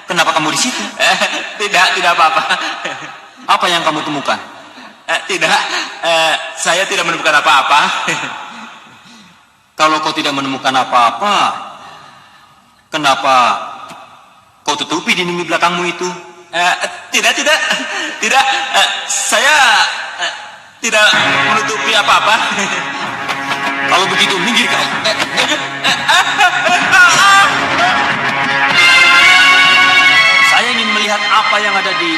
Kenapa kamu di situ? Tidak apa-apa. Apa yang kamu temukan? Tidak, saya tidak menemukan apa-apa. Kalau kau tidak menemukan apa-apa, kenapa kau tutupi dinding di belakangmu itu? Tidak. Saya tidak menutupi apa-apa. Kalau begitu, minggir kau. Saya ingin melihat apa yang ada di...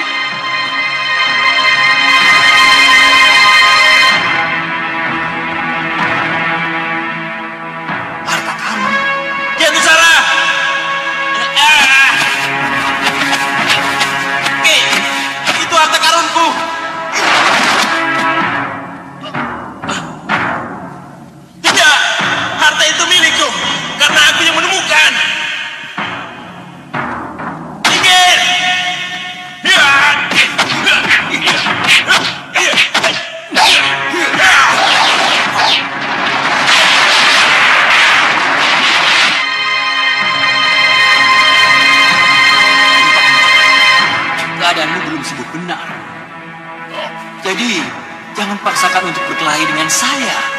harta karun. Jangan salah. Itu harta karunku. Tidak, harta itu milikku karena aku yang menemukan. Minggir. Keadaanmu belum sembuh benar. Jadi, jangan paksakan untuk berkelahi dengan saya.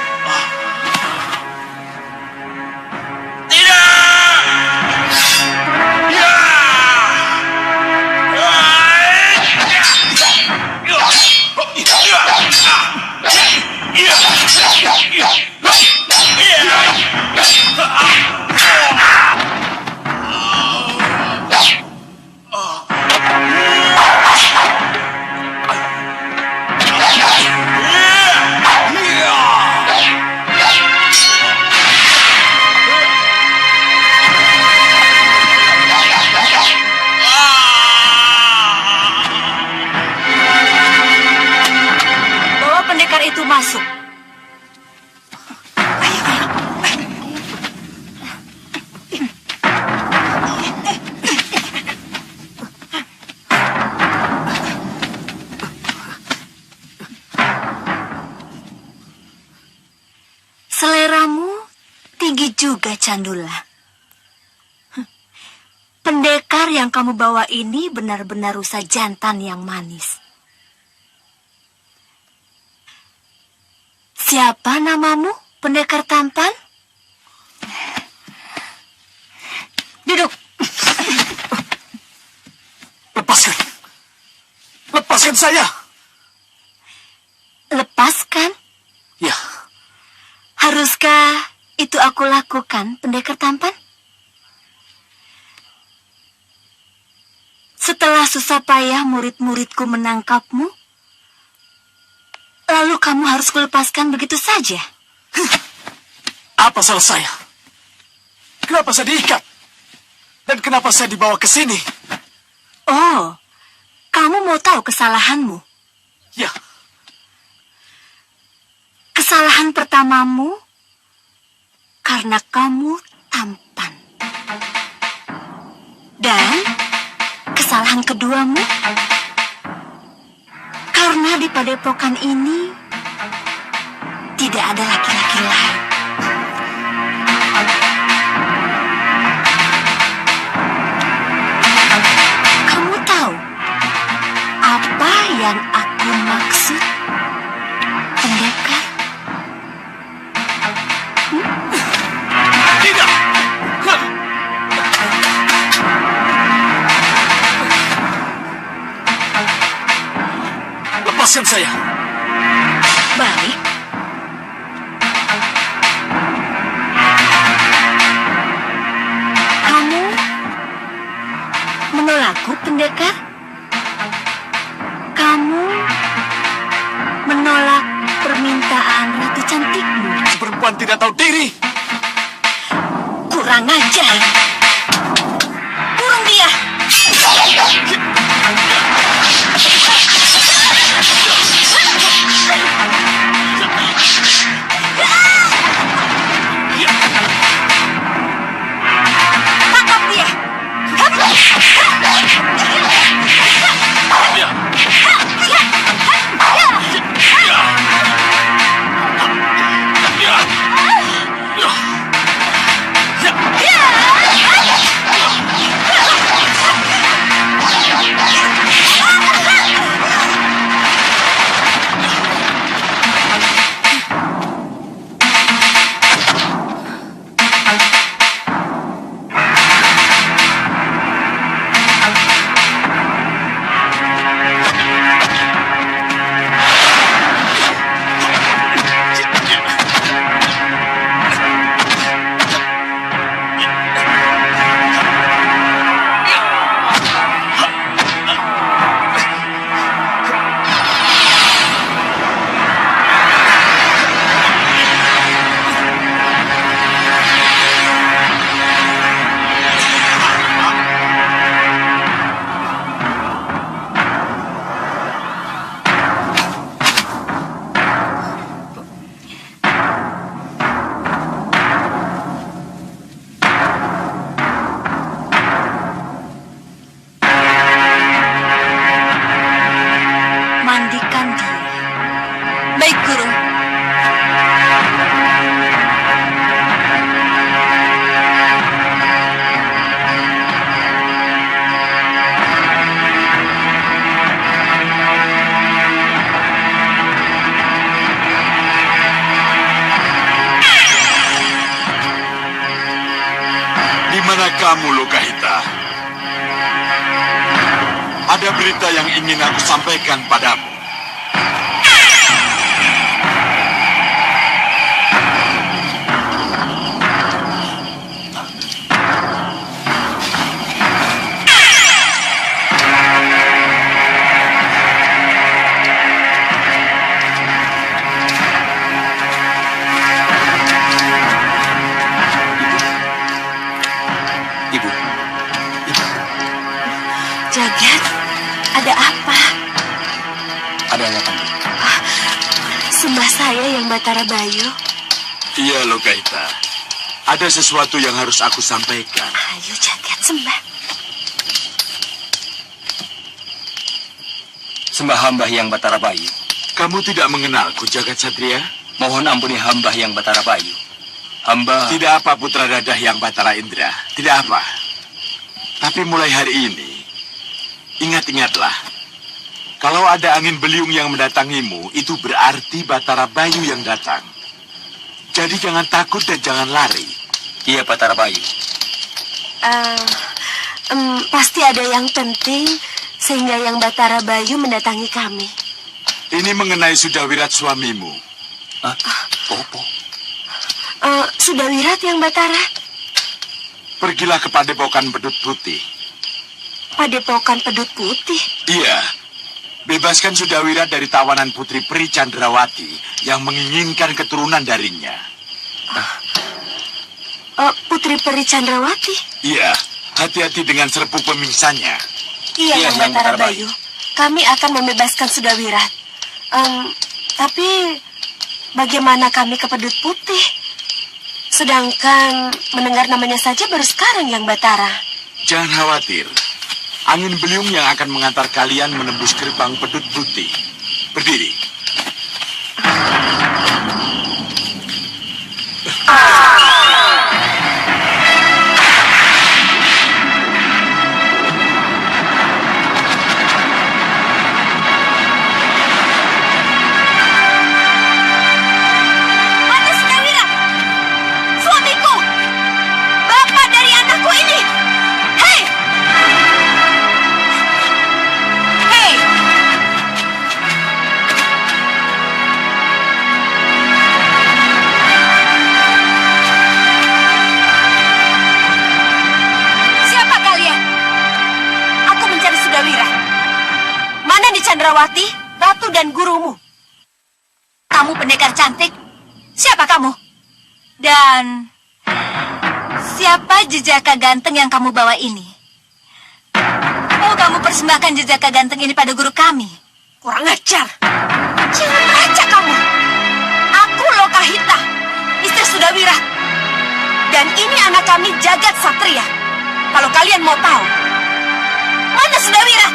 Bawa pendekar itu masuk. Seleramu tinggi juga, Candula. Pendekar yang kamu bawa ini benar-benar rusa jantan yang manis. Siapa namamu, pendekar tampan? Duduk. Lepaskan saya. Lepaskan? Ya, Haruskah itu aku lakukan, pendekar tampan? Setelah susah payah murid-muridku menangkapmu, lalu kamu harus kulepaskan begitu saja? apa salah saya? Kenapa saya diikat? Dan kenapa saya dibawa ke sini? Oh, kamu mau tahu kesalahanmu? Ya, Kesalahan pertamamu karena kamu tampan. Dan kesalahan keduamu karena di padepokan ini tidak ada laki-laki lain. Kamu tahu apa yang aku maksud, pendekar? tidak. Lepaskan saya. Baik. Kamu menolakku, pendekar? Kamu menolak permintaan ratu cantikmu? Perempuan tidak tahu diri. Kurang ajar. Kurung dia. Tangkap dia. Ya. kamu, Lokahita. Ada berita yang ingin aku sampaikan padamu. Jagat, ada apa? Ada apa? Sembah saya yang Batara Bayu. Iya, Lokahita. Ada sesuatu yang harus aku sampaikan. Ayo Jagat, sembah. Sembah hamba yang Batara Bayu. Kamu tidak mengenalku, Jagat Satria? Mohon ampuni hamba yang Batara Bayu. Hamba... Tidak apa, putra dadah yang Batara Indra. Tidak apa. Tapi mulai hari ini, ingat-ingatlah. Kalau ada angin beliung yang mendatangimu, itu berarti Batara Bayu yang datang. Jadi jangan takut dan jangan lari. Iya, Batara Bayu. Pasti ada yang penting sehingga yang Batara Bayu mendatangi kami. Ini mengenai Sudawirat suamimu. Popo. Sudawirat yang Batara? Pergilah ke Padepokan Pedut Putih. Padepokan Pedut Putih? Iya. Bebaskan Sudawirat dari tawanan Putri Peri Chandrawati yang menginginkan keturunan darinya. Putri Peri Chandrawati? Iya. Hati-hati dengan serpu pemingsannya. Iya, yang Batara Bayu. Kami akan membebaskan Sudawirat. Tapi bagaimana kami ke Pedut Putih? Sedangkan mendengar namanya saja baru sekarang yang Batara. Jangan khawatir. Angin beliung yang akan mengantar kalian menembus gerbang Pedut Putih. Berdiri. Mana Sudawirat? Suamiku! Bapak dari anakku ini! Hei! Hei! Siapa kalian? Aku mencari Sudawirat. Mana di Chandrawati, Ratu dan gurumu? Kamu pendekar cantik? Siapa kamu? Dan siapa jejaka ganteng yang kamu bawa ini? Mau kamu persembahkan jejaka ganteng ini pada guru kami? Kurang ajar. Jangan aja kamu. Aku Lokahita, istri Sudawirat. Dan ini anak kami Jagat Satria. Kalau kalian mau tahu, mana Sudawirat?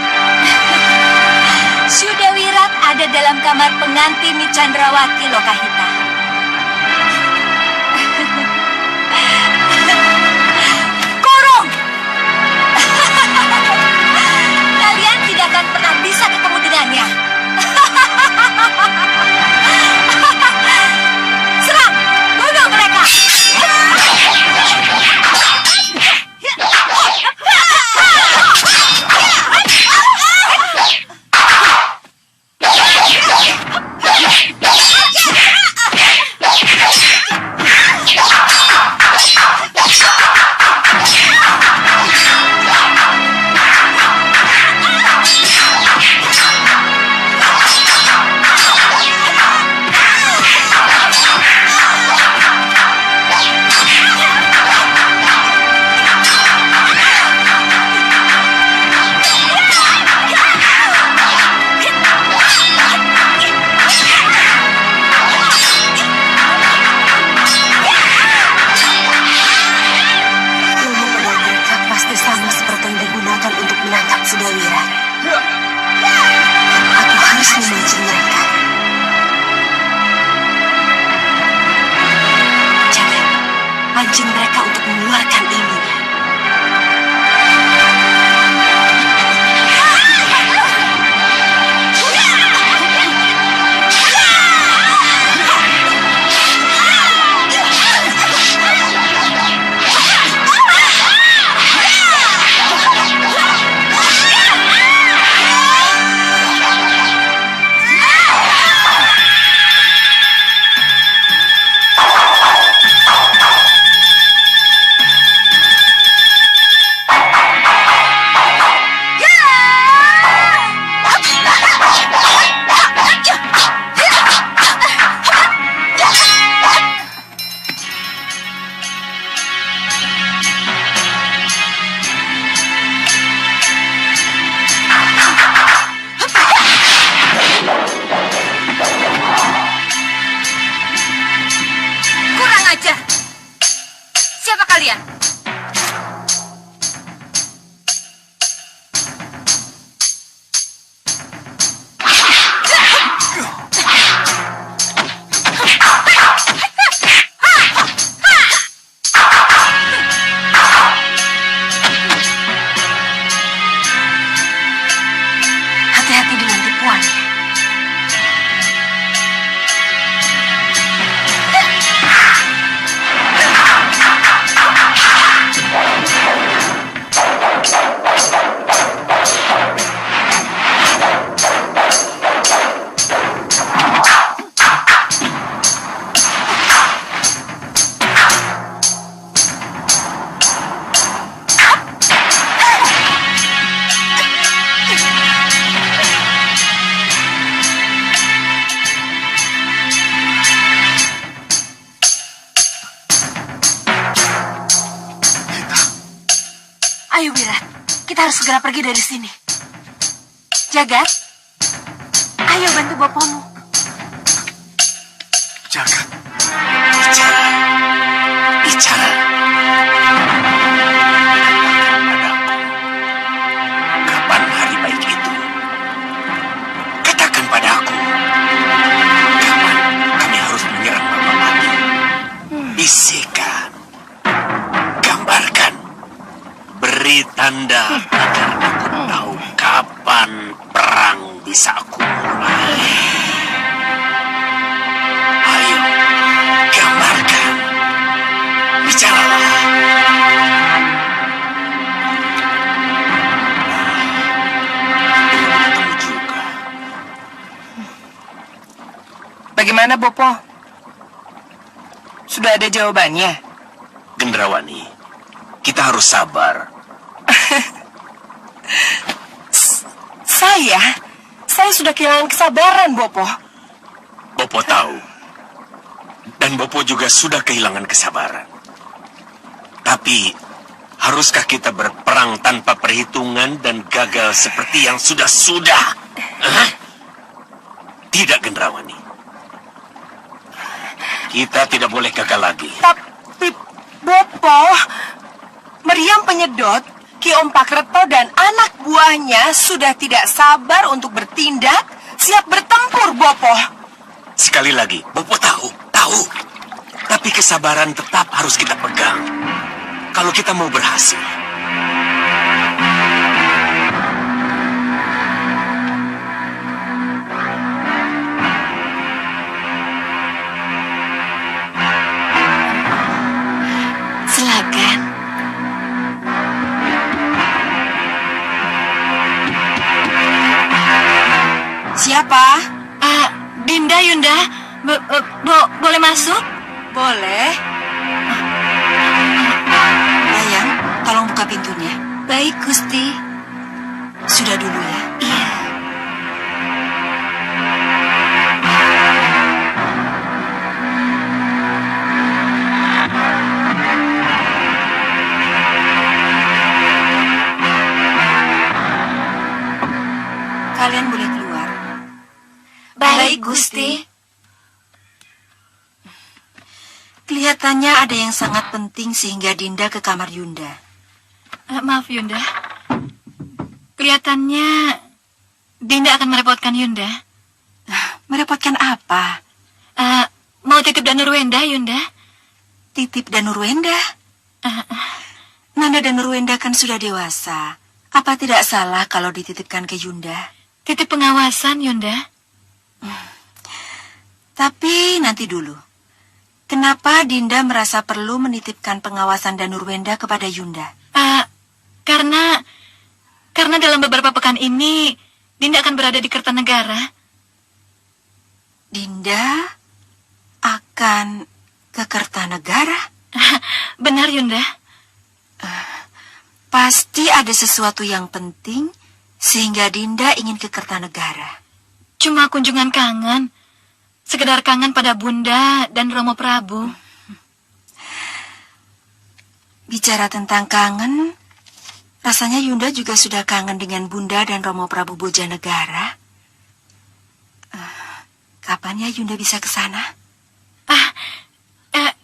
Sudawirat ada dalam kamar pengantin di Chandrawati, Lokahita. Kurung! Kalian tidak akan pernah bisa ketemu dengannya. Serang! Bunuh mereka! Ayo Wirat, kita harus segera pergi dari sini. Jagat, ayo bantu bopomu. Jagat. Bicara. Bicara. Kapan hari baik itu? Katakan padaku. Kapan kami harus menyerang Bapak Mati? Bisikan. Gambarkan. Beri tanda agar aku tahu kapan perang bisa aku mulai. Ayo, gambarkan. Bicaralah. Belum ketemu juga. Bagaimana, Bopo? Sudah ada jawabannya? Gendrawani, kita harus sabar. Saya sudah kehilangan kesabaran, Bopo. Bopo tahu. Dan Bopo juga sudah kehilangan kesabaran. Tapi, haruskah kita berperang tanpa perhitungan dan gagal seperti yang sudah-sudah? Hah? Tidak, Gendrawani. Kita tidak boleh gagal lagi. Tapi, Bopo, meriam penyedot, Ki Om Pakreto dan anak buahnya sudah tidak sabar untuk bertindak, siap bertempur, Bopo. Sekali lagi, Bopo tahu. Tapi kesabaran tetap harus kita pegang. Kalau kita mau berhasil. Silakan. Siapa? Dinda, Yunda, boleh masuk? Boleh. Dayang, tolong buka pintunya. Baik, Gusti. Sudah dulu ya. Iya. Kalian boleh keluar. Baik, Gusti. Kelihatannya ada yang sangat penting sehingga Dinda ke kamar Yunda. Maaf, Yunda. Kelihatannya Dinda akan merepotkan Yunda. Merepotkan apa? Mau titip Danurwenda, Yunda? Titip Danurwenda? Nanda Danurwenda kan sudah dewasa. Apa tidak salah kalau dititipkan ke Yunda? Titip pengawasan, Yunda. Tapi Nanti dulu. Kenapa Dinda merasa perlu menitipkan pengawasan Danurwenda kepada Yunda? Karena dalam beberapa pekan ini Dinda akan berada di Kertanegara. Dinda akan ke Kertanegara? Benar, Yunda. Pasti ada sesuatu yang penting sehingga Dinda ingin ke Kertanegara. Cuma kunjungan kangen. Sekedar kangen pada Bunda dan Romo Prabu. Bicara tentang kangen, rasanya Yunda juga sudah kangen dengan Bunda dan Romo Prabu Bojanegara. Kapan ya Yunda bisa ke sana?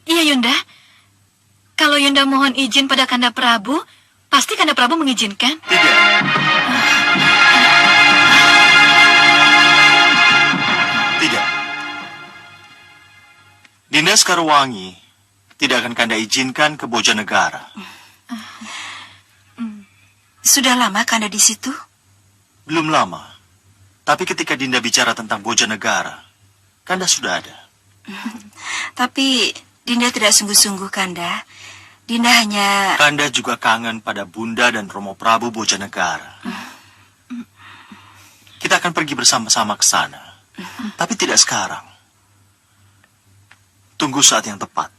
Iya, Yunda. Kalau Yunda mohon izin pada Kanda Prabu, pasti Kanda Prabu mengizinkan. Tidak. Tidak. Dinda Sekarwangi tidak akan Kanda izinkan ke Bojanegara. Sudah lama Kanda di situ? Belum lama. Tapi ketika Dinda bicara tentang Bojanegara, Kanda sudah ada. Tapi Dinda tidak sungguh-sungguh, Kanda. Dinda hanya... Kanda juga kangen pada Bunda dan Romo Prabu Bojanegara. Kita akan pergi bersama-sama ke sana. Tapi tidak sekarang. Tunggu saat yang tepat.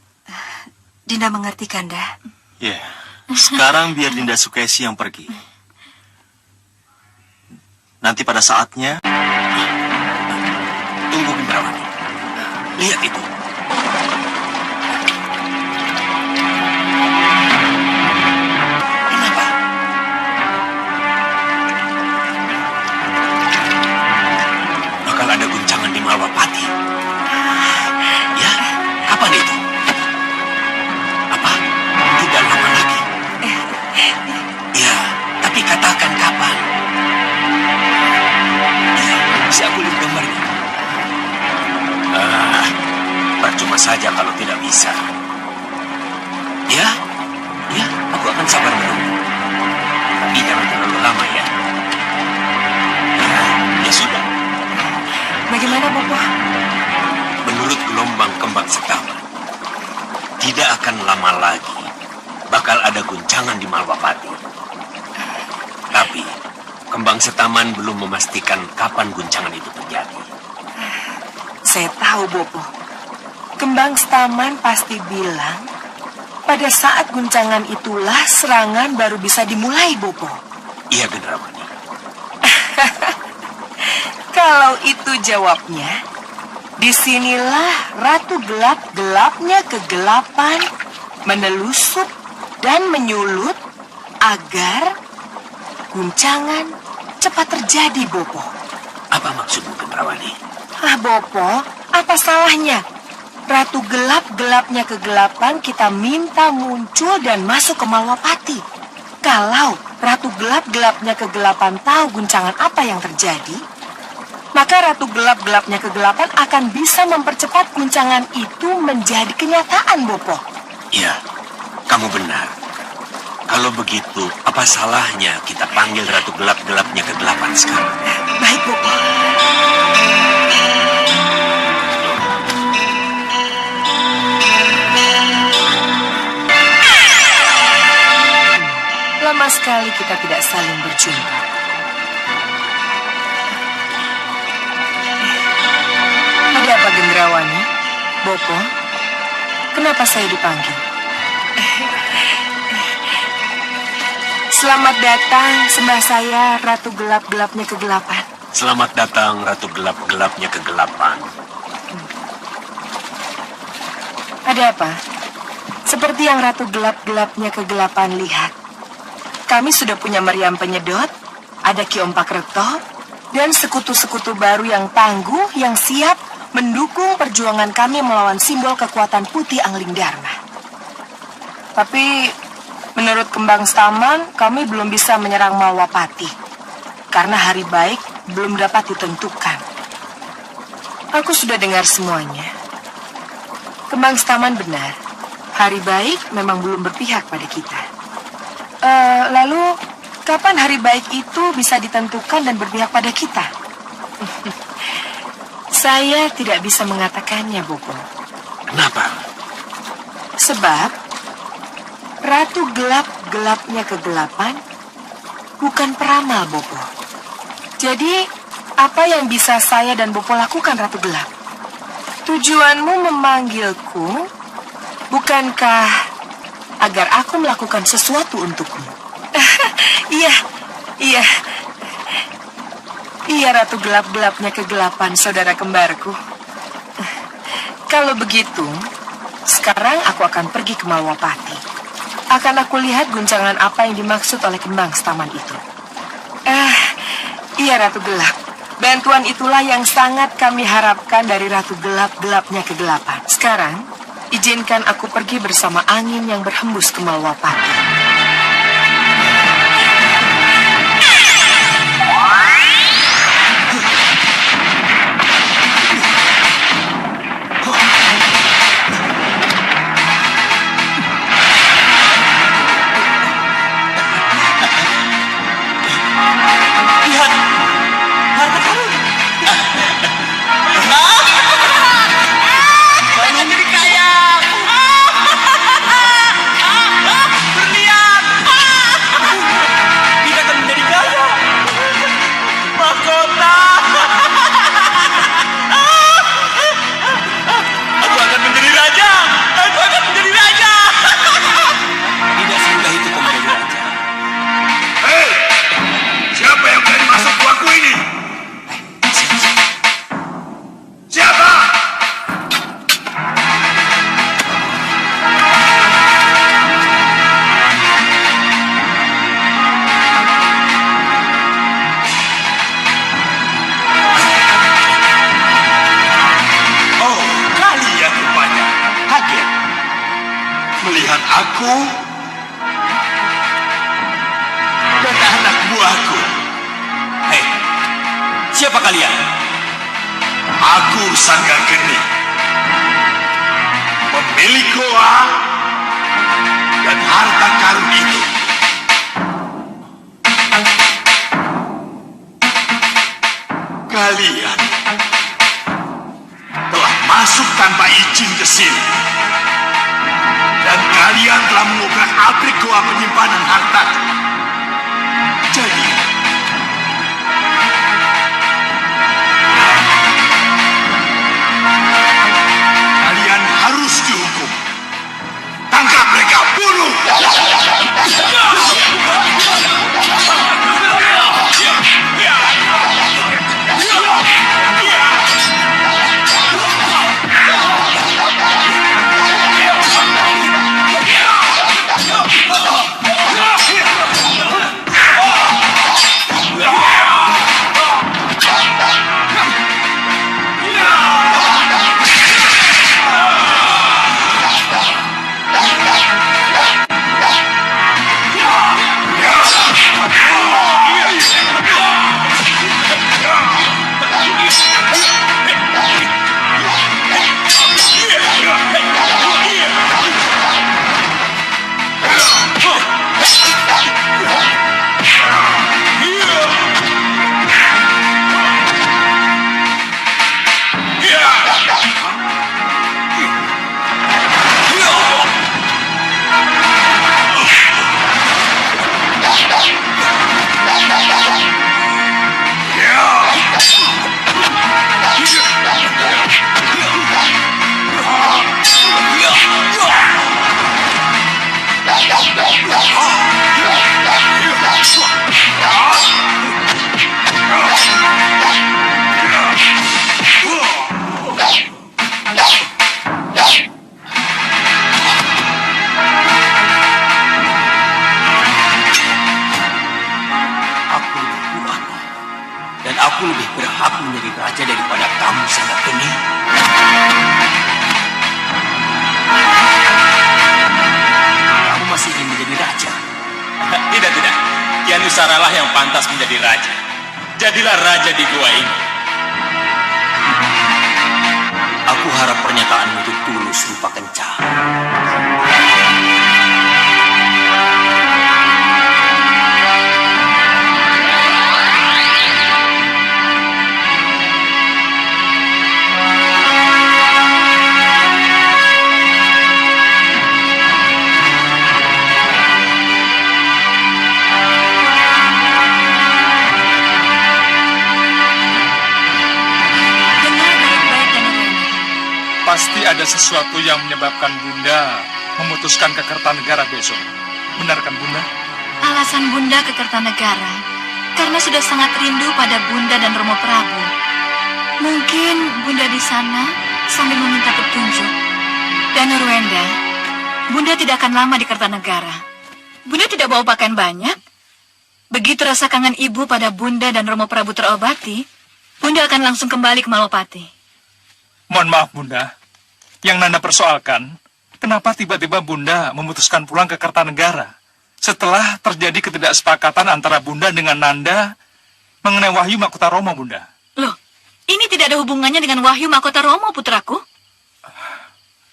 Dinda mengerti, Kanda. Ya, sekarang biar Dinda Sukesi yang pergi. Nanti pada saatnya... Tunggu, Gendrawani. Lihat itu. Kenapa? tidak akan lama lagi bakal ada guncangan di Malwapati. Tapi Kembang Setaman belum memastikan kapan guncangan itu terjadi. Saya tahu, Bopo. Kembang Setaman pasti bilang pada saat guncangan itulah serangan baru bisa dimulai, Bopo. Iya, Gendrawani. Kalau itu jawabnya, disinilah Ratu gelap-gelapnya kegelapan menelusup dan menyulut agar guncangan cepat terjadi, Bopo. Apa maksudmu, Gendrawani? Bopo, apa salahnya? Ratu gelap-gelapnya kegelapan kita minta muncul dan masuk ke Malwapati. Kalau Ratu gelap-gelapnya kegelapan tahu guncangan apa yang terjadi, maka Ratu gelap-gelapnya kegelapan akan bisa mempercepat guncangan itu menjadi kenyataan, Bopo. Iya, kamu benar. Kalau begitu, apa salahnya kita panggil Ratu gelap-gelapnya kegelapan sekarang? Baik, Bopo. Lama sekali kita tidak saling berjumpa. Ada apa, Gendrawani? Bopo, kenapa saya dipanggil? Selamat datang, sembah saya, Ratu gelap-gelapnya kegelapan. Selamat datang, Ratu gelap-gelapnya kegelapan. Ada apa? Seperti yang Ratu gelap-gelapnya kegelapan lihat, kami sudah punya meriam penyedot, ada Ki Ompak Reto, dan sekutu-sekutu baru yang tangguh yang siap mendukung perjuangan kami melawan simbol kekuatan putih Angling Dharma. Tapi menurut Kembang Setaman, kami belum bisa menyerang Malwapati karena hari baik belum dapat ditentukan. Aku sudah dengar semuanya. Kembang Setaman benar, hari baik memang belum berpihak pada kita. Lalu, kapan hari baik itu bisa ditentukan dan berpihak pada kita? Saya tidak bisa mengatakannya, Bopo. Kenapa? Sebab, Ratu gelap-gelapnya kegelapan bukan peramal, Bopo. Jadi, apa yang bisa saya dan Bopo lakukan, Ratu Gelap? Tujuanmu memanggilku, bukankah agar aku melakukan sesuatu untukmu? Iya. Iya, Ratu gelap-gelapnya kegelapan, saudara kembarku. Kalau begitu, sekarang aku akan pergi ke Malwapati. Akan aku lihat guncangan apa yang dimaksud oleh Kembang Setaman itu. Iya, Ratu Gelap. Bantuan itulah yang sangat kami harapkan dari Ratu gelap-gelapnya kegelapan. Sekarang, izinkan aku pergi bersama angin yang berhembus ke Malwapati. Melihat aku dan anak buahku. Hei, siapa kalian? Aku Sangga Geni, pemilik goa dan harta karun itu. Kalian telah masuk tanpa izin ke sini. pabrik goa penyimpanan harta. Jadi, kalian harus dihukum. Tangkap mereka, bunuh! Dan aku lebih berhak menjadi raja daripada kamu, Sang Geni. Kamu masih ingin menjadi raja? Tidak. Kian Nusaralah yang pantas menjadi raja. Jadilah raja di gua ini. Aku harap pernyataanmu itu tulus rupa kencang. Pasti ada sesuatu yang menyebabkan Bunda memutuskan ke Kertanegara besok. Benarkan Bunda? Alasan Bunda ke Kertanegara karena sudah sangat rindu pada Bunda dan Romo Prabu. Mungkin Bunda di sana sambil meminta petunjuk. Dan Nurwenda, Bunda tidak akan lama di Kertanegara. Bunda tidak bawa pakaian banyak. Begitu rasa kangen ibu pada Bunda dan Romo Prabu terobati, Bunda akan langsung kembali ke Malopati. Mohon maaf Bunda. Yang Nanda persoalkan, kenapa tiba-tiba Bunda memutuskan pulang ke Kertanegara setelah terjadi ketidaksepakatan antara Bunda dengan Nanda mengenai Wahyu Mahkota Romo, Bunda? Loh, ini tidak ada hubungannya dengan Wahyu Mahkota Romo, putraku?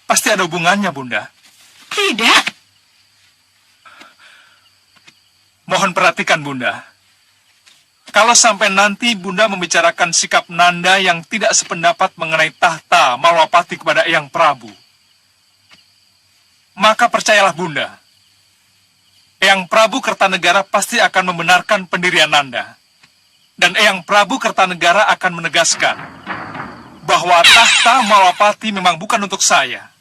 Pasti ada hubungannya, Bunda. Tidak. Mohon perhatikan, Bunda. Kalau sampai nanti Bunda membicarakan sikap Nanda yang tidak sependapat mengenai tahta Malwapati kepada Eyang Prabu, maka percayalah Bunda, Eyang Prabu Kertanegara pasti akan membenarkan pendirian Nanda. Dan Eyang Prabu Kertanegara akan menegaskan bahwa tahta Malwapati memang bukan untuk saya.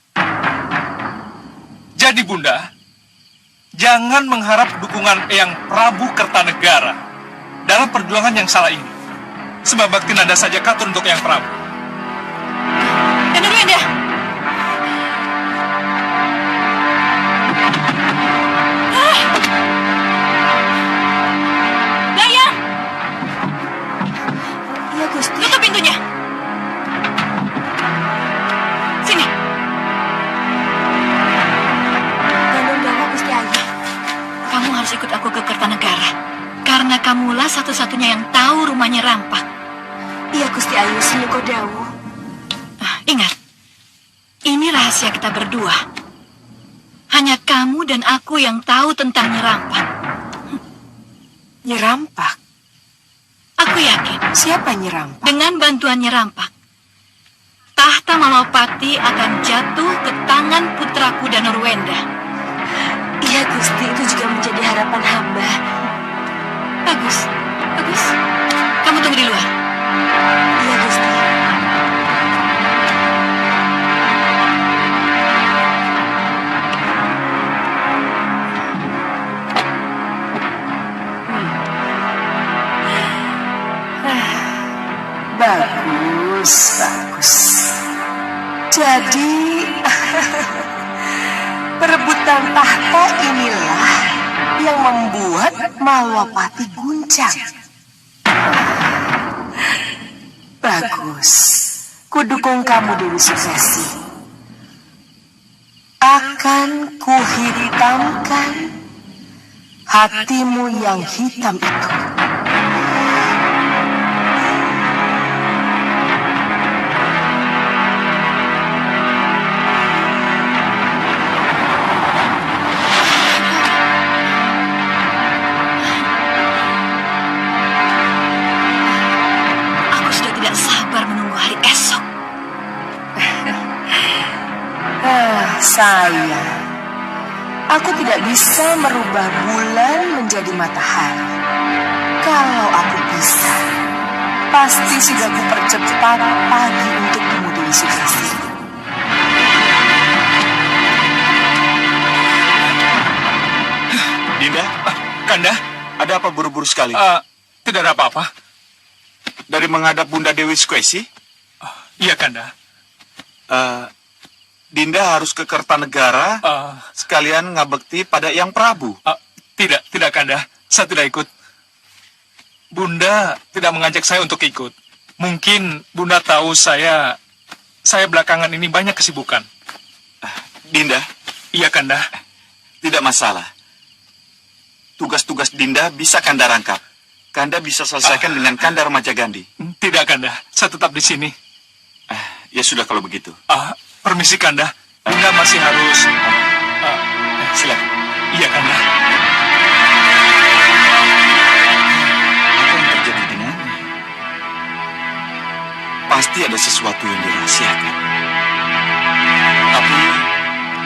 Jadi Bunda, jangan mengharap dukungan Eyang Prabu Kertanegara dalam perjuangan yang salah ini. Sebab bakti Nanda saja katun untuk Eyang Prabu. Dan Nurwenda, Dayang! Iya, Gusti. Tutup pintunya. Sini. Tolong jawab, Gusti Ayu. Kamu harus ikut aku ke Kertanegara. Karena kamulah satu-satunya yang tahu rumahnya Rampak. Iya, Gusti Ayu, Sinuko Dawu. Ingat, ini rahasia kita berdua. Hanya kamu dan aku yang tahu tentang Nyi Rampak. Nyi Rampak? Aku yakin. Siapa Nyi Rampak? Dengan bantuan Nyi Rampak, tahta Malopati akan jatuh ke tangan putraku dan Nurwenda. Iya, Gusti, itu juga menjadi harapan hamba. Bagus, bagus. Kamu tunggu di luar. Iya, Gusti. Bagus, bagus. Jadi, perebutan tahta inilah yang membuat Malwapati guncang. Bagus. Kudukung kamu, Dewi Sukesi. Akan kuhitamkan hatimu yang hitam itu. Aku sudah tidak sabar menunggu hari esok. Sayang, aku tidak bisa merubah bulan menjadi matahari. Kalau aku bisa, pasti sudah kupercepat pagi untukmu, Dewi Sukesi. Dinda, Kanda, ada apa buru-buru sekali? tidak ada apa-apa. Dari menghadap Bunda Dewi Sukesi, Iya, Kanda. Dinda harus ke Kertanegara sekalian ngabekti pada Yang Prabu. Tidak, Kanda. Saya tidak ikut. Bunda tidak mengajak saya untuk ikut. Mungkin Bunda tahu saya belakangan ini banyak kesibukan. Dinda, Iya, Kanda. tidak masalah. Tugas-tugas Dinda bisa Kanda rangkap. Kanda bisa selesaikan dengan Kanda Remaja Gandhi. Tidak, Kanda. Saya tetap di sini. Ya sudah kalau begitu. Permisi, Kanda. Bunda masih harus... Silakan. Iya, Kanda. Apa yang terjadi dengannya? Pasti ada sesuatu yang dirahasiakan. Tapi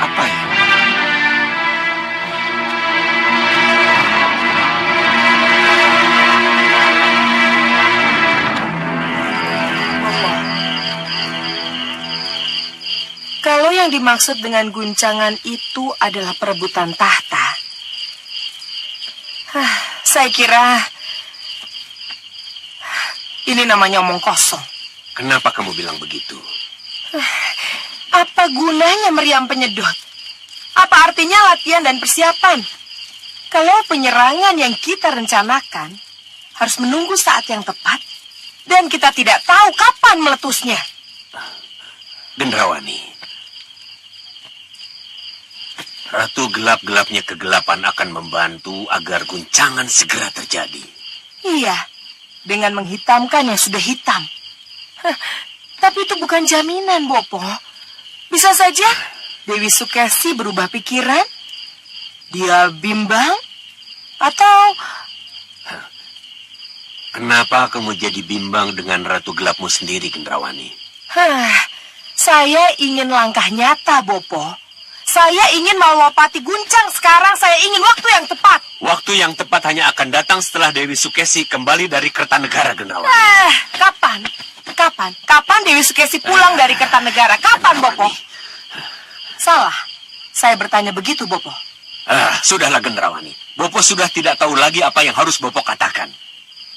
apa ya? Kalau yang dimaksud dengan guncangan itu adalah perebutan tahta, saya kira ini namanya omong kosong. Kenapa kamu bilang begitu? Apa gunanya meriam penyedot? Apa artinya latihan dan persiapan? Kalau penyerangan yang kita rencanakan harus menunggu saat yang tepat dan kita tidak tahu kapan meletusnya. Gendrawani, Ratu gelap-gelapnya kegelapan akan membantu agar guncangan segera terjadi. Iya, dengan menghitamkan yang sudah hitam. Tapi itu bukan jaminan, Bopo. Bisa saja Dewi Sukesi berubah pikiran, dia bimbang, atau... Kenapa kamu jadi bimbang dengan Ratu gelapmu sendiri, Gendrawani? Saya ingin langkah nyata, Bopo. Saya ingin Malwapati guncang sekarang. Saya ingin waktu yang tepat. Waktu yang tepat hanya akan datang setelah Dewi Sukesi kembali dari Kertanegara, Gendrawani. Kapan? Kapan Dewi Sukesi pulang dari Kertanegara? Kapan, Bopo? Salah. Saya bertanya begitu, Bopo. Sudahlah, Gendrawani. Bopo sudah tidak tahu lagi apa yang harus Bopo katakan.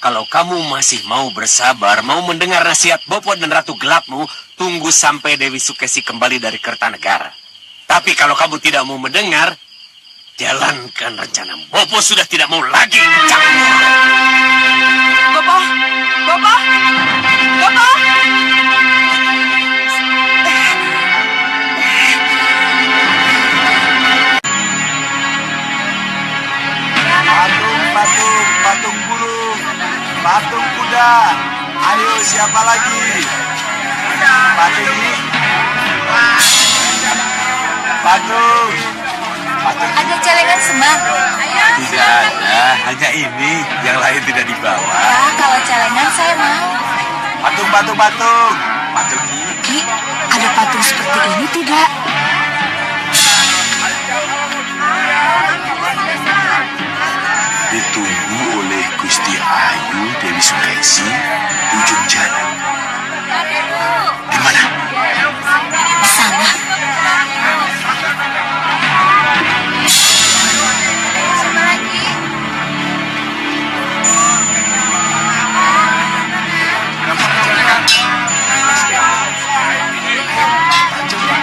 Kalau kamu masih mau bersabar, mau mendengar nasihat Bopo dan Ratu Gelapmu, tunggu sampai Dewi Sukesi kembali dari Kertanegara. Tapi kalau kamu tidak mau mendengar, jalankan rencana. Bopo sudah tidak mau lagi mencampur. Bopo! Bopo! Bopo! Patung burung, patung kuda. Ayo, siapa lagi? Patung ini. Patung. Ada celengan semar. Tidak ada, hanya ini. Yang lain tidak dibawa. Kalau celengan saya mau. Patung. Patung ini. Ki, ada patung seperti ini tidak? ditunggu oleh Gusti Ayu Dewi Sukesi di ujung jalan. Di mana? Di sana.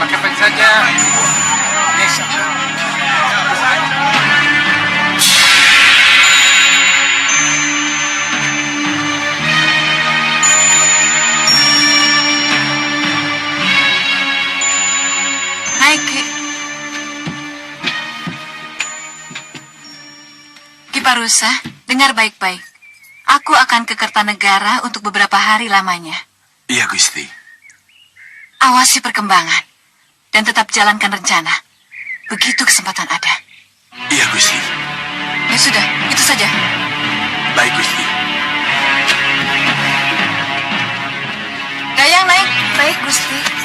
Pakai pen saja. Naik, Ki. Ki Parusa, dengar baik-baik. Aku akan ke Kertanegara untuk beberapa hari lamanya. Iya, Gusti. Awasi perkembangan dan tetap jalankan rencana. Begitu kesempatan ada. Iya, Gusti. Ya sudah, itu saja. Baik, Gusti. Dayang naik. Baik, Gusti.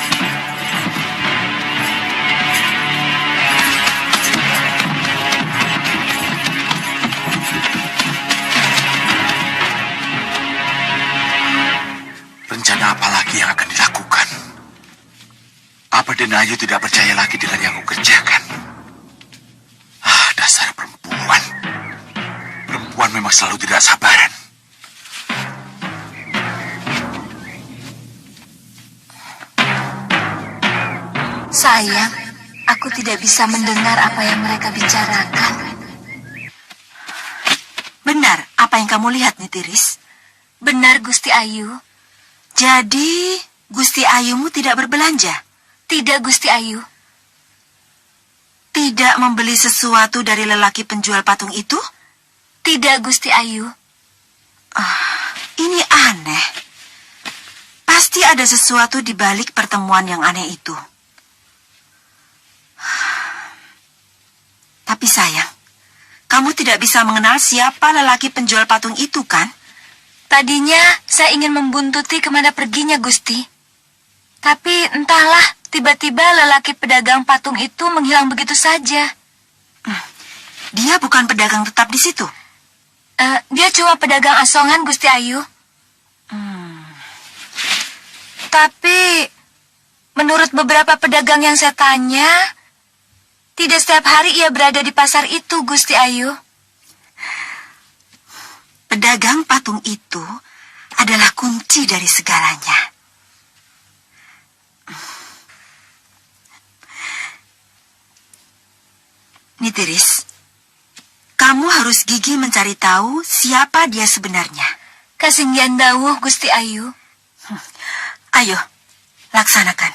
Rencana apa lagi yang akan dilakukan? Apa Denayu tidak percaya lagi dengan yang aku kerjakan? Ah, dasar perempuan. Perempuan memang selalu tidak sabaran. Sayang, aku tidak bisa mendengar apa yang mereka bicarakan. Benar apa yang kamu lihat, Nitiris? Benar, Gusti Ayu. Jadi, Gusti Ayumu tidak berbelanja? Tidak, Gusti Ayu. Tidak membeli sesuatu dari lelaki penjual patung itu? Tidak, Gusti Ayu. Ini aneh. Pasti ada sesuatu di balik pertemuan yang aneh itu. Tapi sayang, kamu tidak bisa mengenal siapa lelaki penjual patung itu, kan? Tadinya saya ingin membuntuti kemana perginya, Gusti. Tapi entahlah, tiba-tiba lelaki pedagang patung itu menghilang begitu saja. Dia bukan pedagang tetap di situ? Dia cuma pedagang asongan, Gusti Ayu. Tapi menurut beberapa pedagang yang saya tanya, tidak setiap hari ia berada di pasar itu, Gusti Ayu. Pedagang patung itu adalah kunci dari segalanya. Nitiris, kamu harus gigih mencari tahu siapa dia sebenarnya. Kasinggihan dawuh, Gusti Ayu. Ayo, laksanakan.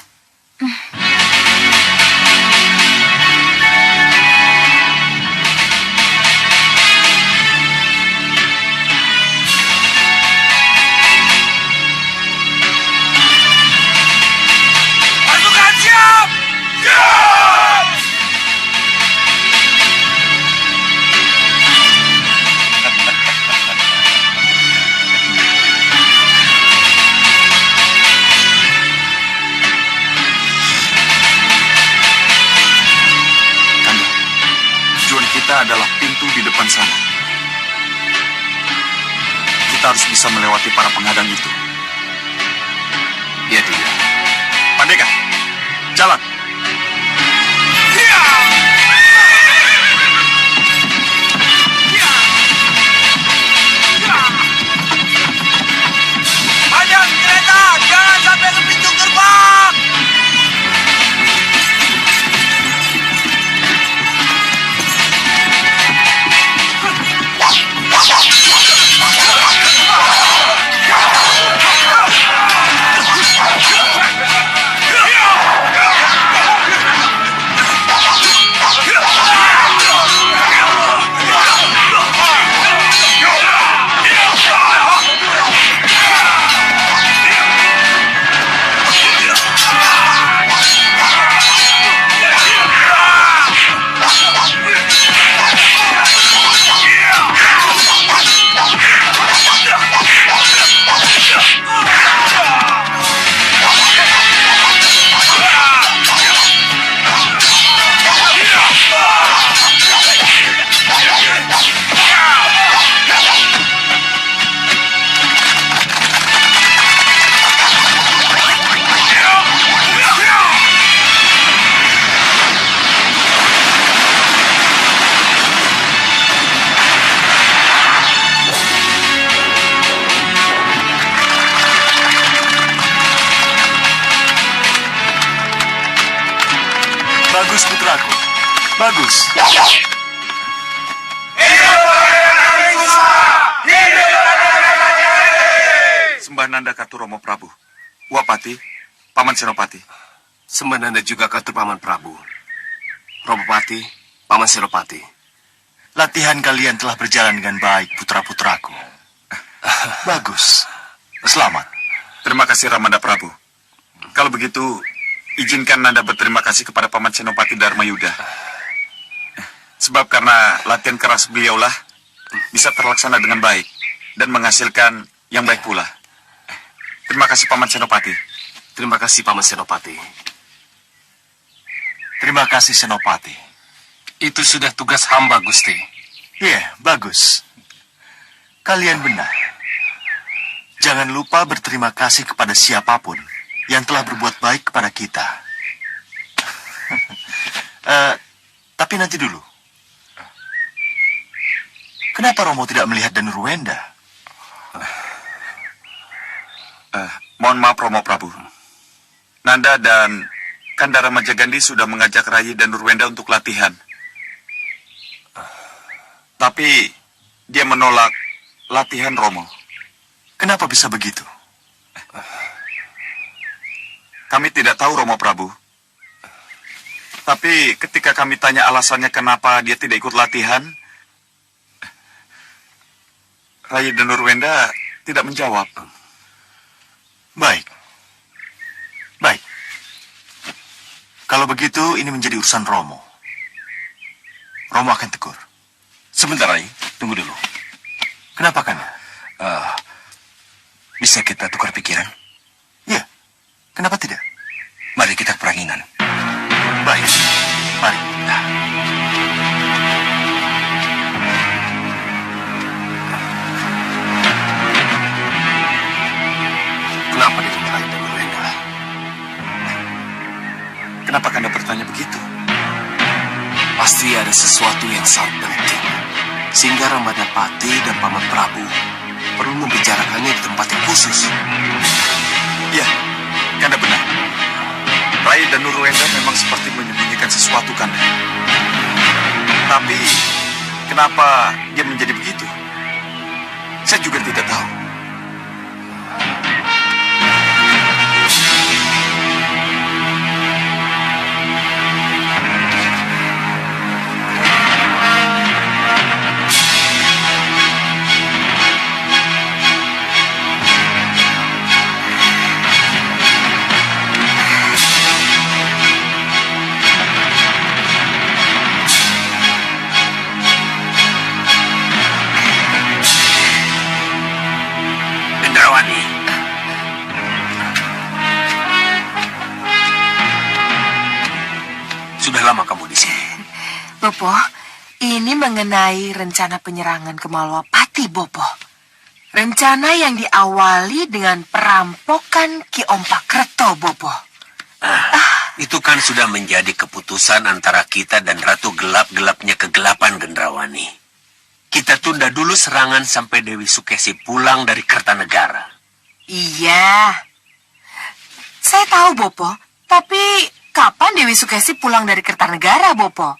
Pasukan siap! Kanda, tujuan kita adalah pintu di depan sana. Kita harus bisa melewati para penghadang itu. Iya tidak. Pandeka, jalan. Panjang kereta, jangan sampai ke pintu gerbang. Bagus. Sembah Nanda Katu Romo Prabu. Wapati, Paman Senopati. Sembah Nanda juga Katu Paman Prabu. Robopati, Paman Senopati. Latihan kalian telah berjalan dengan baik, putra-putraku. Bagus. Selamat. Terima kasih Ramanda Prabu. Kalau begitu, izinkan Nanda berterima kasih kepada Paman Senopati Dharma Yuda. Sebab karena latihan keras beliaulah bisa terlaksana dengan baik dan menghasilkan yang baik pula. Terima kasih Paman Senopati. Terima kasih Paman Senopati. Terima kasih, Senopati. Itu sudah tugas hamba, Gusti. Iya, bagus. Kalian benar. Jangan lupa berterima kasih kepada siapapun yang telah berbuat baik kepada kita. Tapi nanti dulu. Kenapa Romo tidak melihat Danuruwenda? Mohon maaf Romo Prabu. Nanda dan Kandara Majagandi sudah mengajak Rai dan Nurwenda untuk latihan. Tapi dia menolak latihan Romo. Kenapa bisa begitu? Kami tidak tahu Romo Prabu. Tapi ketika kami tanya alasannya kenapa dia tidak ikut latihan, Rai dan Nurwenda tidak menjawab. Baik. Kalau begitu, ini menjadi urusan Romo. Romo akan tegur. Sebentar, Rai. Tunggu dulu. Kenapa kan? Bisa kita tukar pikiran? Ya, kenapa tidak? Mari kita ke peranginan. Baik, mari. Kenapa dengan Rai dan Nurwenda? Kenapa Kanda bertanya begitu? Pasti ada sesuatu yang sangat penting. Sehingga Ramadapati dan Paman Prabu perlu membicarakannya di tempat yang khusus. Ya, Kanda benar. Rai dan Nurwenda memang seperti menyembunyikan sesuatu, Kanda. Tapi, kenapa dia menjadi begitu? Saya juga tidak tahu. Sudah lama kamu di sini? Bopo, ini mengenai rencana penyerangan ke Malwapati, Bopo. Rencana yang diawali dengan perampokan Ki Ompakreto, Bopo. Itu kan sudah menjadi keputusan antara kita dan Ratu Gelap-Gelapnya Kegelapan, Gendrawani. Kita tunda dulu serangan sampai Dewi Sukesi pulang dari Kertanegara. Iya. Saya tahu, Bopo. Tapi kapan Dewi Sukesi pulang dari Kertanegara, Bopo?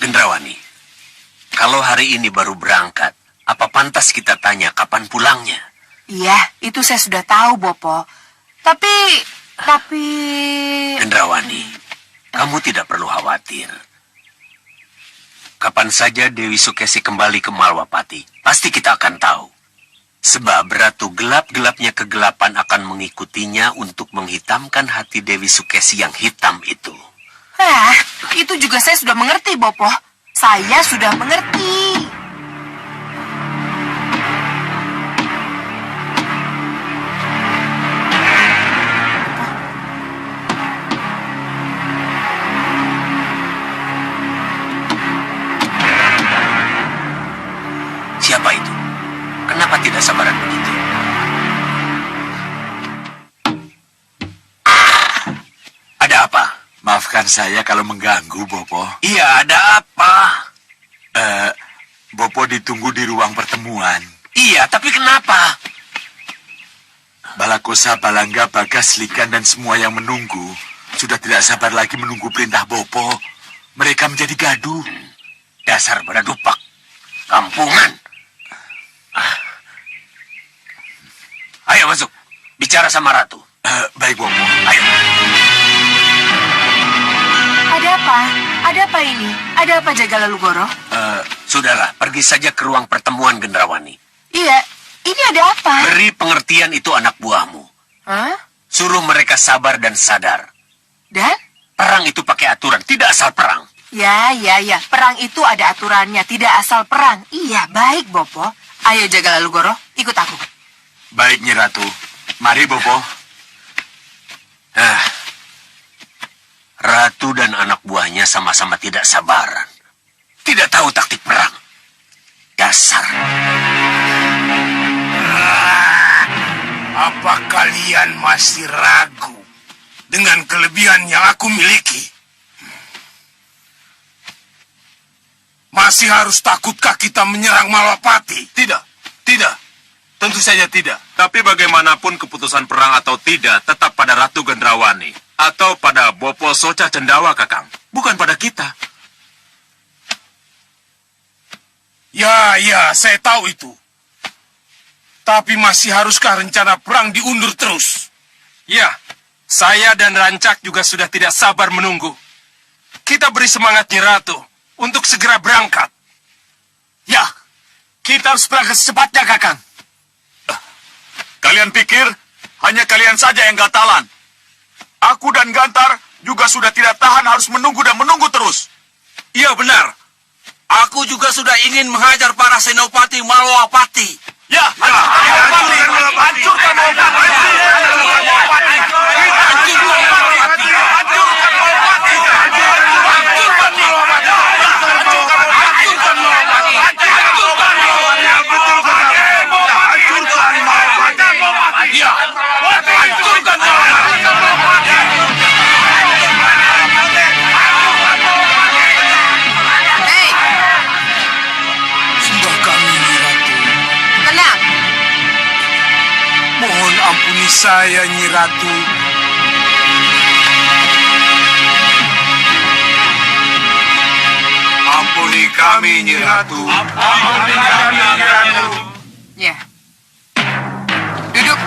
Gendrawani, kalau hari ini baru berangkat, apa pantas kita tanya kapan pulangnya? Iya, itu saya sudah tahu, Bopo. Tapi... Gendrawani, kamu tidak perlu khawatir. Kapan saja Dewi Sukesi kembali ke Malwapati, pasti kita akan tahu. Sebab Ratu Gelap-Gelapnya Kegelapan akan mengikutinya untuk menghitamkan hati Dewi Sukesi yang hitam itu. Itu juga saya sudah mengerti, Bopo. Saya sudah mengerti. Siapa itu? Kenapa tidak sabaran begitu? Ada apa? Maafkan saya kalau mengganggu, Bopo. Iya, ada apa? Bopo ditunggu di ruang pertemuan. Iya, tapi kenapa? Balakosa, Balangga, Bagas, Likan, dan semua yang menunggu sudah tidak sabar lagi menunggu perintah Bopo. mereka menjadi gaduh. Dasar beradupak. Kampungan. Ayo masuk. Bicara sama Ratu. Baik, Bopo. Ayo. Ada apa? Ada apa ini? Ada apa Jagala Lugoro? Sudahlah, pergi saja ke ruang pertemuan Gendrawani. Iya, ini ada apa? Beri pengertian itu anak buahmu. Hah? Suruh mereka sabar dan sadar. Dan? Perang itu pakai aturan, tidak asal perang. Ya. Perang itu ada aturannya, tidak asal perang. Iya, baik, Bopo. Ayo Jagala Lugoro, ikut aku. Baik, Nyi Ratu. Mari, Bopo. Ratu dan anak buahnya sama-sama tidak sabaran. Tidak tahu taktik perang. Dasar. Apa kalian masih ragu dengan kelebihan yang aku miliki? Masih harus takutkah kita menyerang Malapati? Tidak. Tentu saja tidak. Tapi bagaimanapun keputusan perang atau tidak tetap pada Ratu Gendrawani atau pada Bopo Soca Cendawa, Kakang. Bukan pada kita. Ya, saya tahu itu. Tapi masih haruskah rencana perang diundur terus? Ya, saya dan Rancak juga sudah tidak sabar menunggu. Kita beri semangat Nyi Ratu untuk segera berangkat. Ya, kita harus berangkat secepatnya, Kakang. Kalian pikir hanya kalian saja yang gatalan? Aku dan Gantar juga sudah tidak tahan harus menunggu dan menunggu terus. Iya, benar. Aku juga sudah ingin menghajar para senopati Malwapati. Ya, hancurkan Sembah kami, Nyi Ratu. Tenang. Mohon ampuni saya, Nyi Ratu. Ampuni kami, Nyi Ratu. Ya. Duduk.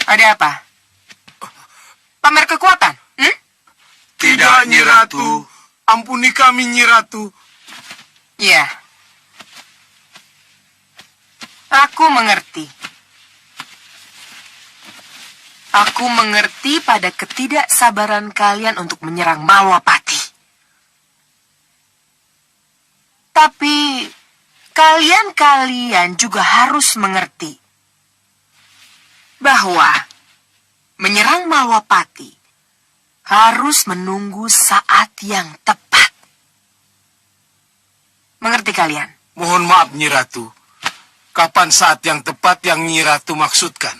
Ada apa? Pamer kekuatan? Tidak, Nyi Ratu. Ampuni kami, Nyi Ratu. Ya. Aku mengerti. Aku mengerti pada ketidaksabaran kalian untuk menyerang Malwapati. Tapi kalian juga harus mengerti bahwa menyerang Malwapati harus menunggu saat yang tepat. Mengerti kalian? Mohon maaf, Nyi Ratu. Kapan saat yang tepat yang Nyi Ratu maksudkan?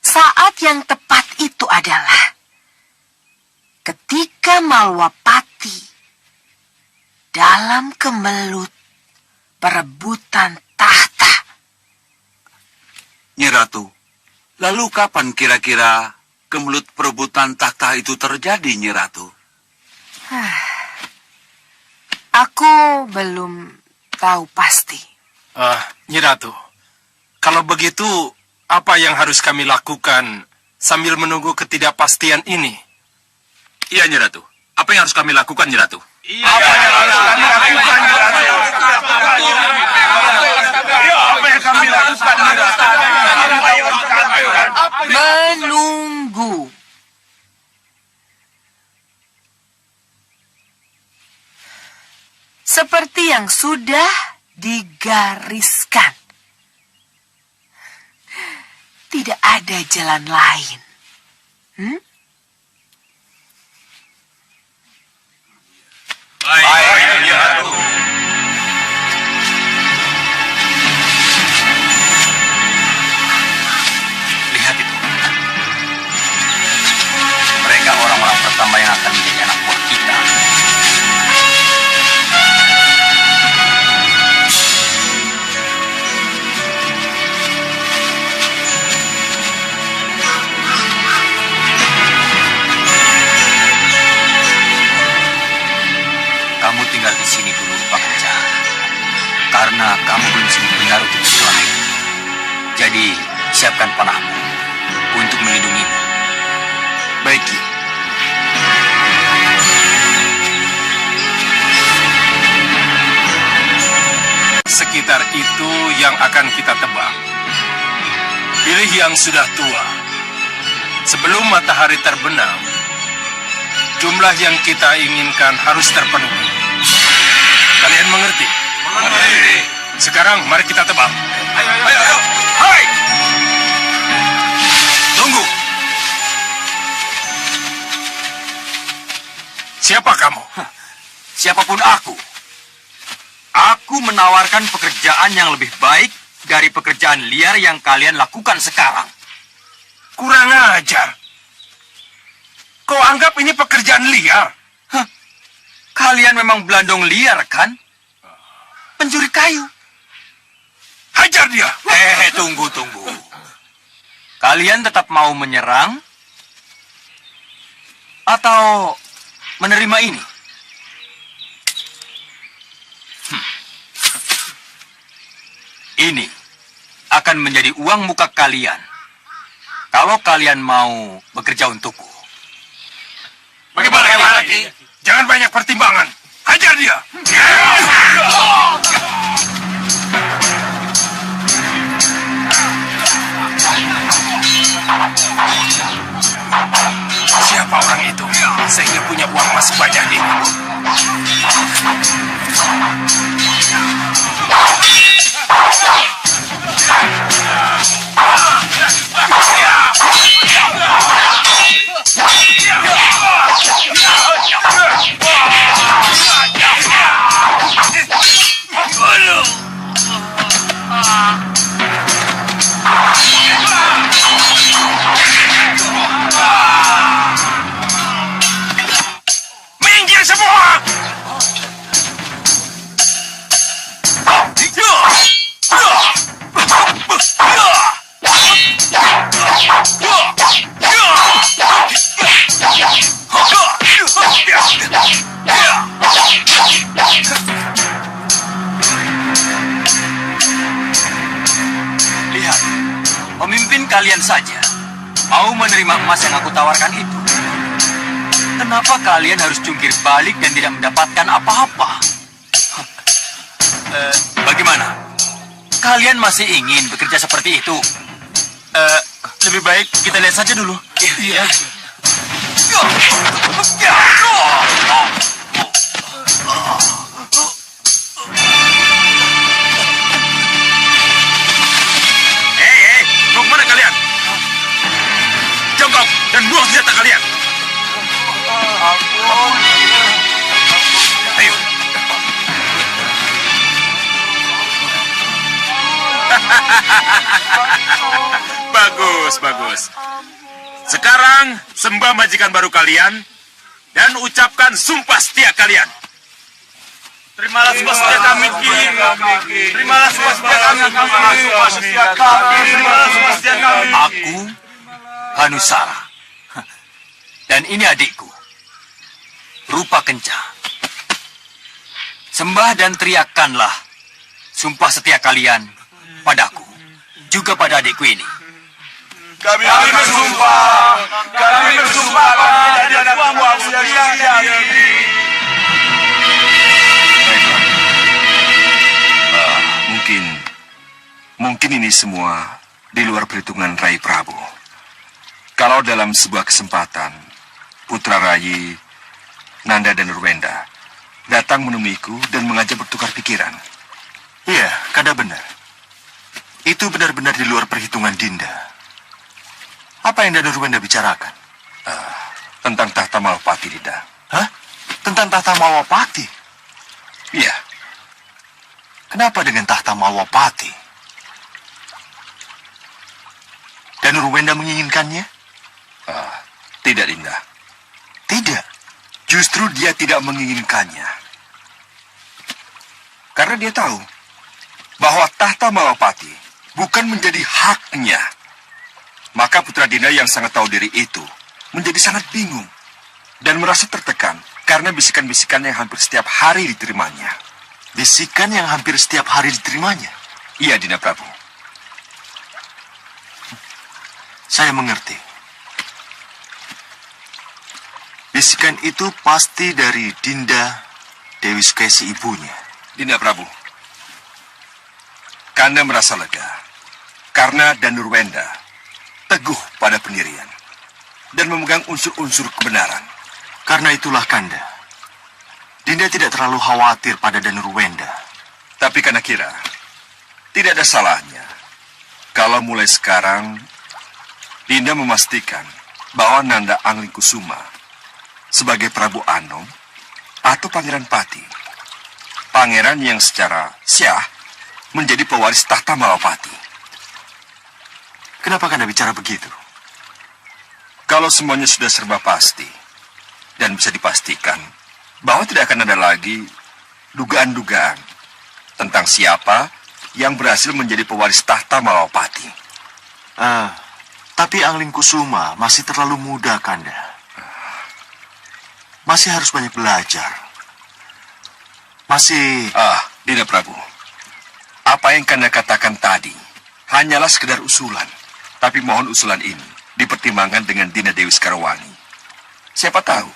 Saat yang tepat itu adalah ketika Malwapati dalam kemelut perebutan tahta. Nyi Ratu, lalu kapan kira-kira kemelut perebutan takhta itu terjadi, Nyi Ratu? Aku belum tahu pasti. Nyi Ratu, kalau begitu, apa yang harus kami lakukan sambil menunggu ketidakpastian ini? Iya, Nyi Ratu. Apa yang harus kami lakukan, Nyi Ratu? Menunggu. Seperti yang sudah digariskan. Tidak ada jalan lain. Baik, Nyi Ratu. Lihat itu. Mereka orang-orang pertama yang akan menjadi anak buah kita. sekitar itu yang akan kita tebak. Pilih yang sudah tua. Sebelum matahari terbenam, jumlah yang kita inginkan harus terpenuhi. Kalian mengerti? Mengerti. Sekarang mari kita tebak. Ayo. Hai! Tunggu. Siapa kamu? Siapapun aku. Aku menawarkan pekerjaan yang lebih baik dari pekerjaan liar yang kalian lakukan sekarang. Kurang ajar. Kau anggap ini pekerjaan liar? Kalian memang belandong liar, kan? Pencuri kayu. Hajar dia. Tunggu. Kalian tetap mau menyerang? Atau menerima ini? Ini akan menjadi uang muka kalian. Kalau kalian mau bekerja untukku. Bagaimana lagi? Jangan banyak pertimbangan. Hajar dia. Siapa orang itu? Sehingga punya uang emas sebanyak ini. Minggir semua! Lihat, pemimpin kalian saja mau menerima emas yang aku tawarkan itu. Kenapa kalian harus jungkir balik dan tidak mendapatkan apa-apa? Bagaimana? Kalian masih ingin bekerja seperti itu? Lebih baik kita lihat saja dulu. Iya. Hei, mau kemana kalian? Jongkok dan buang senjata kalian. Ayo. Bagus. Sekarang sembah majikan baru kalian dan ucapkan sumpah setia kalian. Terimalah sumpah setia kami, Ki. Terimalah sumpah setia kami. Terimalah sumpah setia kami. Aku, Hanusara. Dan ini adikku, Rupa Kenca. Sembah dan teriakkanlah sumpah setia kalian padaku, juga pada adikku ini. Kami bersumpah pada tidak buang sia-sia ini. Mungkin ini semua di luar perhitungan Rai Prabu. Kalau dalam sebuah kesempatan, Putra Rayi, Nanda dan Nurwenda datang menemuiku dan mengajak bertukar pikiran. Iya, Kada benar. Itu benar-benar di luar perhitungan Dinda. Apa yang Nanda Nurwenda bicarakan? Tentang tahta Malapati, Dinda. Hah? Tentang tahta Malwapati? Iya. Kenapa dengan tahta Malwapati? Dan Nurwenda menginginkannya? Tidak, Dinda. Tidak. Justru dia tidak menginginkannya. Karena dia tahu bahwa tahta Malapati bukan menjadi haknya. Maka Putra Dinda yang sangat tahu diri itu menjadi sangat bingung dan merasa tertekan karena bisikan-bisikan yang hampir setiap hari diterimanya. Bisikan yang hampir setiap hari diterimanya? Iya, Dinda Prabu. Saya mengerti. Bisikan itu pasti dari Dinda Dewi Sukesi ibunya. Dinda Prabu, Kanda merasa lega karena Danurwenda teguh pada pendirian dan memegang unsur-unsur kebenaran. Karena itulah Kanda, Dinda tidak terlalu khawatir pada Danurwenda. Tapi Kanda kira tidak ada salahnya kalau mulai sekarang Dinda memastikan bahwa Nanda Anglingkusuma sebagai Prabu Anom atau Pangeran Pati, pangeran yang secara syah menjadi pewaris tahta Malapati. Kenapa Kanda bicara begitu? Kalau semuanya sudah serba pasti dan bisa dipastikan bahwa tidak akan ada lagi dugaan-dugaan tentang siapa yang berhasil menjadi pewaris tahta Malapati. Tapi Anglingkusuma masih terlalu muda, Kanda. Masih harus banyak belajar. Dinda Prabu, apa yang Kanda katakan tadi hanyalah sekedar usulan. Tapi mohon usulan ini dipertimbangkan dengan Dinda Dewi Sekarwangi. Siapa tahu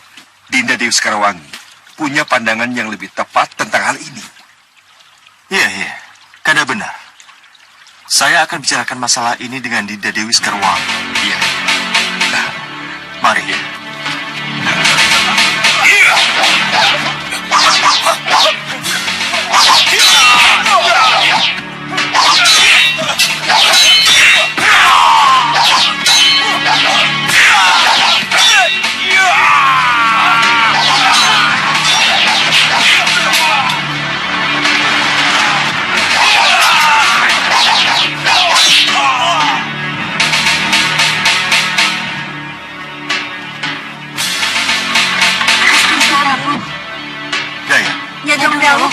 Dinda Dewi Sekarwangi punya pandangan yang lebih tepat tentang hal ini. Iya, Kanda benar. Saya akan bicarakan masalah ini dengan Dinda Dewi Sekarwangi. Iya. Mari ya.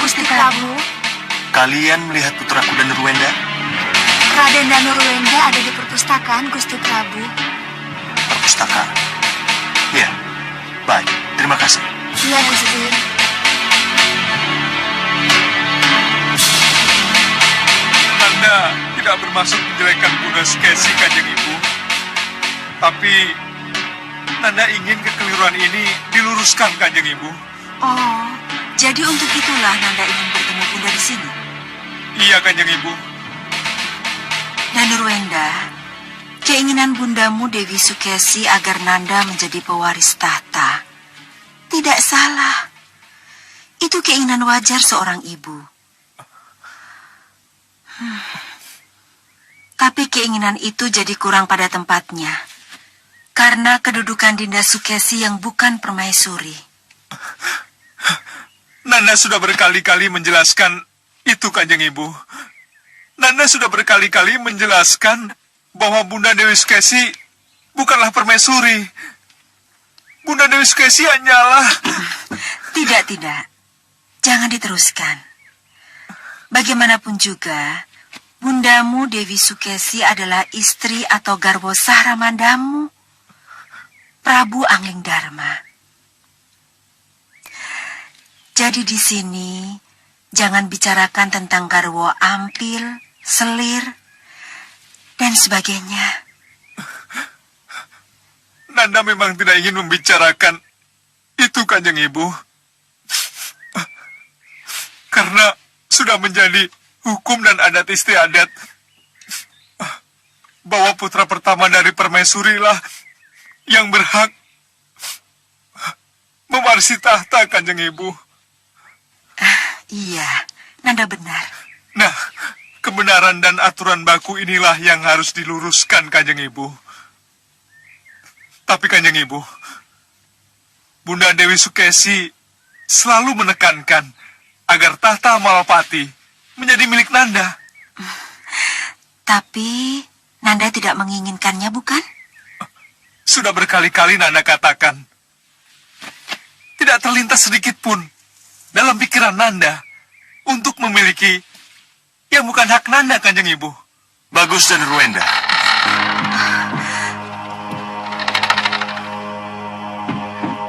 Gusti Prabu. Kalian melihat putraku Danurwenda? Raden Danurwenda ada di perpustakaan, Gusti Prabu. Perpustakaan? Ya, baik. Terima kasih. Iya, Gusti. Nanda tidak bermaksud menjelekkan Bunda Skesi, Kanjeng Ibu. Tapi Nanda ingin kekeliruan ini diluruskan, Kanjeng Ibu. Oh, jadi untuk itulah Nanda ingin bertemu Bunda di sini? Iya, Kanjeng Ibu. Danurwenda, keinginan bundamu Dewi Sukesi agar Nanda menjadi pewaris tahta tidak salah. Itu keinginan wajar seorang ibu. Tapi keinginan itu jadi kurang pada tempatnya karena kedudukan Dinda Sukesi yang bukan permaisuri. Nanda sudah berkali-kali menjelaskan itu, Kanjeng Ibu. Nanda sudah berkali-kali menjelaskan bahwa Bunda Dewi Sukesi bukanlah permaisuri. Bunda Dewi Sukesi hanyalah... Tidak. Jangan diteruskan. Bagaimanapun juga, bundamu Dewi Sukesi adalah istri atau garwo sah Ramandamu, Prabu Anglingdarma. Jadi di sini, jangan bicarakan tentang garwo ampil, selir, dan sebagainya. Nanda memang tidak ingin membicarakan itu, Kanjeng Ibu. Karena sudah menjadi hukum dan adat istiadat bahwa putra pertama dari permaisuri lah yang berhak mewarisi tahta, Kanjeng Ibu. Iya, Nanda benar. Nah, kebenaran dan aturan baku inilah yang harus diluruskan, Kanjeng Ibu. Tapi Kanjeng Ibu, Bunda Dewi Sukesi selalu menekankan agar tahta Malapati menjadi milik Nanda. Tapi Nanda tidak menginginkannya, bukan? Sudah berkali-kali Nanda katakan, tidak terlintas sedikit pun dalam pikiran Nanda untuk memiliki yang bukan hak Nanda, Kanjeng Ibu. Bagus, Danurwenda.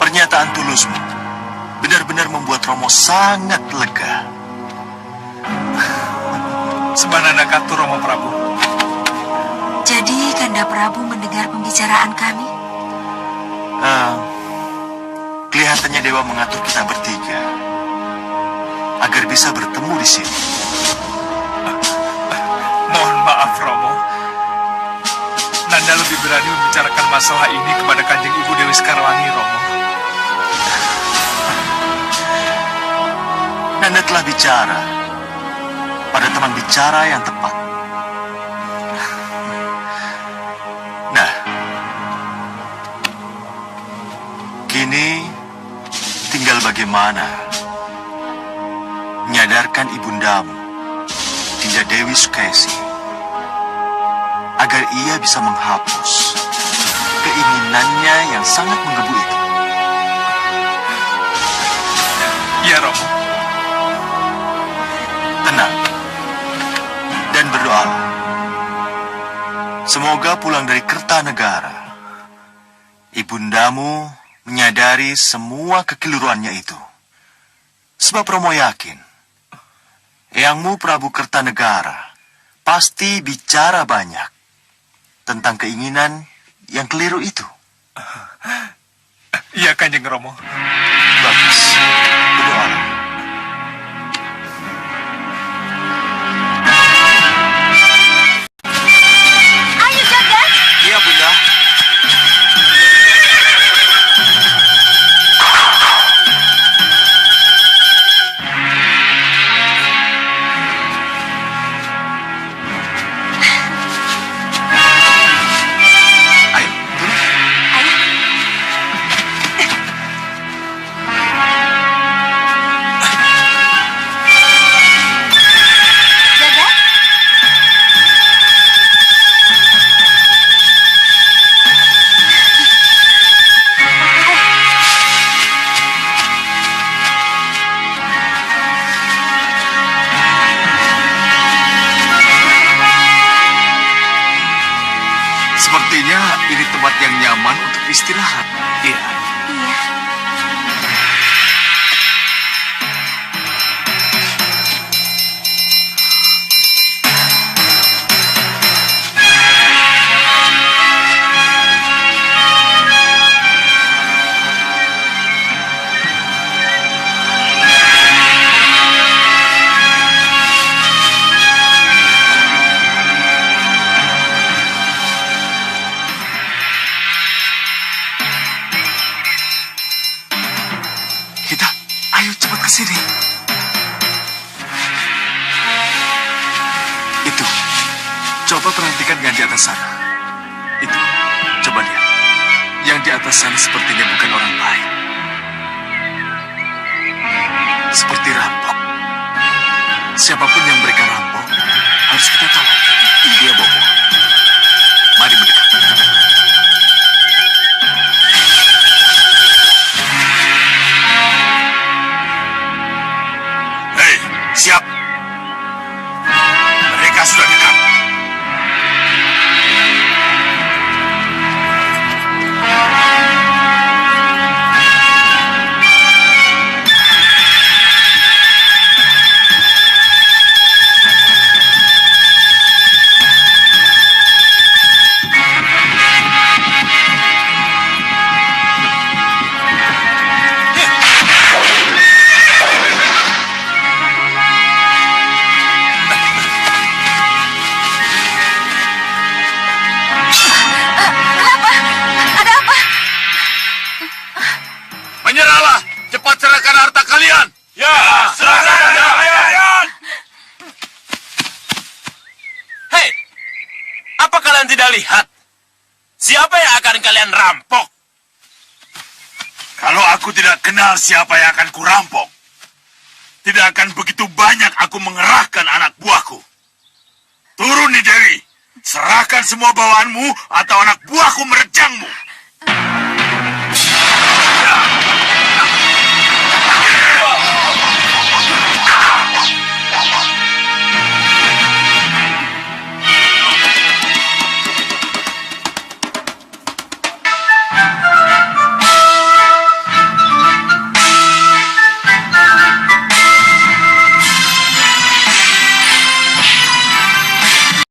Pernyataan tulusmu benar-benar membuat Romo sangat lega. Sebanana katu, Romo Prabu. Jadi Kanda Prabu mendengar pembicaraan kami? Kelihatannya Dewa mengatur kita bertiga agar bisa bertemu di sini. Romo. Nanda lebih berani membicarakan masalah ini kepada Kanjeng Ibu Dewi Sekarwangi, Romo. Nanda telah bicara pada teman bicara yang tepat. Nah, kini tinggal bagaimana menyadarkan ibundamu, Dinda Dewi Sukesi, agar ia bisa menghapus keinginannya yang sangat menggebu itu. Ya, Romo. Tenang dan berdoalah. Semoga pulang dari Kertanegara, ibundamu menyadari semua kekeliruannya itu. Sebab Romo yakin, Eyangmu Prabu Kertanegara pasti bicara banyak tentang keinginan yang keliru itu. Iya, Kanjeng Romo. Bagus, berdoalah. Ayo, Jagat. Iya, Bunda. Jagat. Sepertinya ini tempat yang nyaman untuk istirahat. Iya. Iya. Kita, ayo cepat ke sini. Itu, coba perhatikan yang di atas sana. Itu, coba lihat. Yang di atas sana sepertinya bukan orang baik. Seperti rampok. Siapapun yang mereka rampok, harus kita tolong. Iya, Bobo. Mari mendekat. Hei, siap. Mereka sudah dekat. Ada apa? Menyerahlah, cepat serahkan harta kalian. Ya, serahkan harta kalian. Hei, apa kalian tidak lihat? Siapa yang akan kalian rampok? Kalau aku tidak kenal siapa yang akan kurampok, tidak akan begitu banyak aku mengerahkan anak buahku. Turun nih Dewi, serahkan semua bawaanmu atau anak buahku merejangmu. Ya.